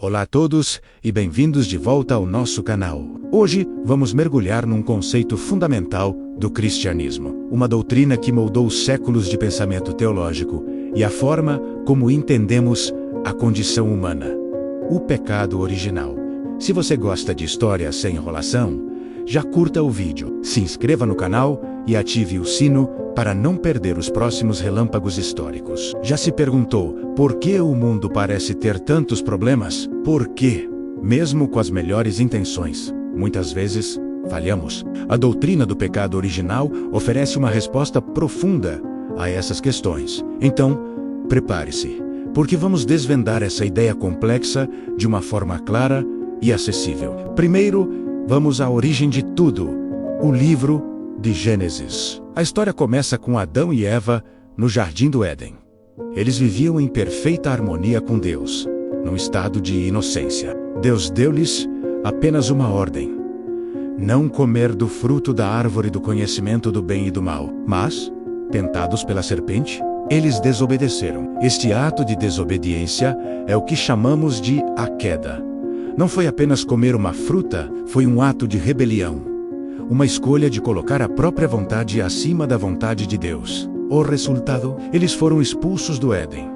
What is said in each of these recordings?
Olá a todos e bem-vindos de volta ao nosso canal. Hoje vamos mergulhar num conceito fundamental do cristianismo, uma doutrina que moldou séculos de pensamento teológico e a forma como entendemos a condição humana, o pecado original. Se você gosta de história sem enrolação, já curta o vídeo, se inscreva no canal e ative o sino para não perder os próximos relâmpagos históricos. Já se perguntou por que o mundo parece ter tantos problemas? Por quê? Mesmo com as melhores intenções, muitas vezes falhamos. A doutrina do pecado original oferece uma resposta profunda a essas questões. Então, prepare-se, porque vamos desvendar essa ideia complexa de uma forma clara e acessível. Primeiro, vamos à origem de tudo, o livro de Gênesis. A história começa com Adão e Eva no Jardim do Éden. Eles viviam em perfeita harmonia com Deus, num estado de inocência. Deus deu-lhes apenas uma ordem: não comer do fruto da árvore do conhecimento do bem e do mal. Mas, tentados pela serpente, eles desobedeceram. Este ato de desobediência é o que chamamos de a queda. Não foi apenas comer uma fruta, foi um ato de rebelião. Uma escolha de colocar a própria vontade acima da vontade de Deus. O resultado? Eles foram expulsos do Éden.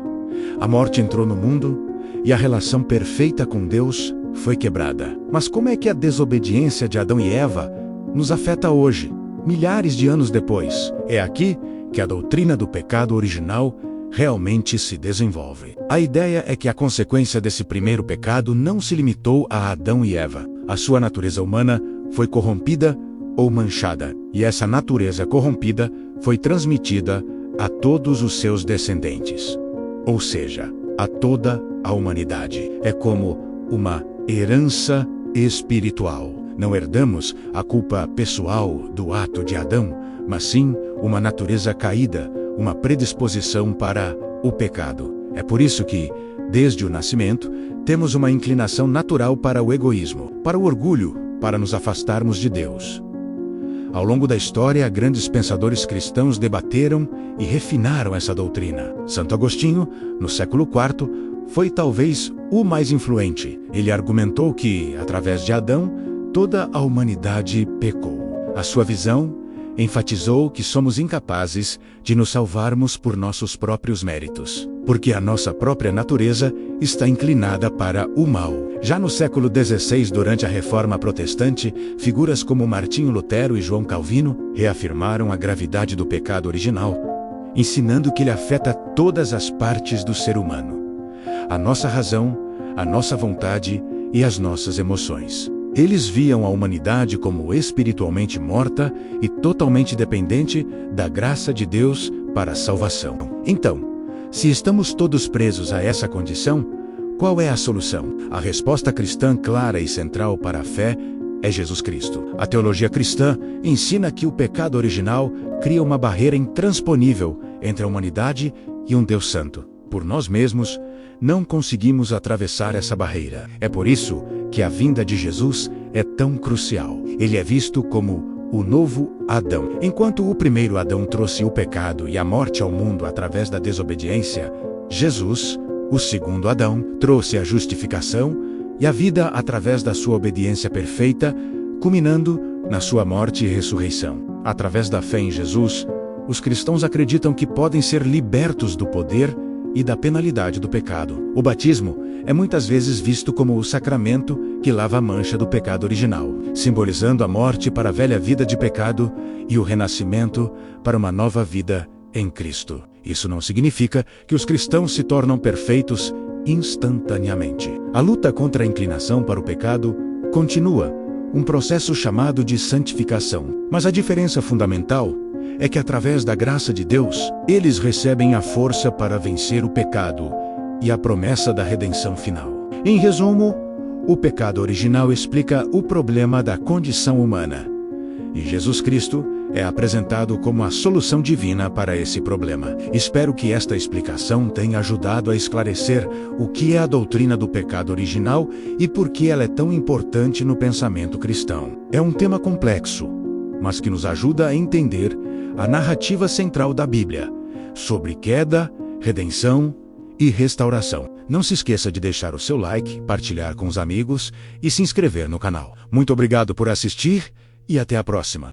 A morte entrou no mundo e a relação perfeita com Deus foi quebrada. Mas como é que a desobediência de Adão e Eva nos afeta hoje, milhares de anos depois? É aqui que a doutrina do pecado original realmente se desenvolve. A ideia é que a consequência desse primeiro pecado não se limitou a Adão e Eva. A sua natureza humana foi corrompida ou manchada, e essa natureza corrompida foi transmitida a todos os seus descendentes, ou seja, a toda a humanidade. É como uma herança espiritual. Não herdamos a culpa pessoal do ato de Adão, mas sim uma natureza caída, uma predisposição para o pecado. É por isso que, desde o nascimento, temos uma inclinação natural para o egoísmo, para o orgulho, para nos afastarmos de Deus. Ao longo da história, grandes pensadores cristãos debateram e refinaram essa doutrina. Santo Agostinho, no século IV, foi talvez o mais influente. Ele argumentou que, através de Adão, toda a humanidade pecou. A sua visão enfatizou que somos incapazes de nos salvarmos por nossos próprios méritos, porque a nossa própria natureza está inclinada para o mal. Já no século XVI, durante a Reforma Protestante, figuras como Martinho Lutero e João Calvino reafirmaram a gravidade do pecado original, ensinando que ele afeta todas as partes do ser humano: a nossa razão, a nossa vontade e as nossas emoções. Eles viam a humanidade como espiritualmente morta e totalmente dependente da graça de Deus para a salvação. Então, se estamos todos presos a essa condição, qual é a solução? A resposta cristã clara e central para a fé é Jesus Cristo. A teologia cristã ensina que o pecado original cria uma barreira intransponível entre a humanidade e um Deus santo. Por nós mesmos, não conseguimos atravessar essa barreira. É por isso que a vinda de Jesus é tão crucial. Ele é visto como o novo Adão. Enquanto o primeiro Adão trouxe o pecado e a morte ao mundo através da desobediência, Jesus, o segundo Adão, trouxe a justificação e a vida através da sua obediência perfeita, culminando na sua morte e ressurreição. Através da fé em Jesus, os cristãos acreditam que podem ser libertos do poder e da penalidade do pecado. O batismo é muitas vezes visto como o sacramento que lava a mancha do pecado original, simbolizando a morte para a velha vida de pecado e o renascimento para uma nova vida em Cristo. Isso não significa que os cristãos se tornam perfeitos instantaneamente. A luta contra a inclinação para o pecado continua, um processo chamado de santificação. Mas a diferença fundamental é que, através da graça de Deus, eles recebem a força para vencer o pecado e a promessa da redenção final. Em resumo, o pecado original explica o problema da condição humana, e Jesus Cristo é apresentado como a solução divina para esse problema. Espero que esta explicação tenha ajudado a esclarecer o que é a doutrina do pecado original e por que ela é tão importante no pensamento cristão. É um tema complexo, mas que nos ajuda a entender a narrativa central da Bíblia sobre queda, redenção e restauração. Não se esqueça de deixar o seu like, partilhar com os amigos e se inscrever no canal. Muito obrigado por assistir e até a próxima.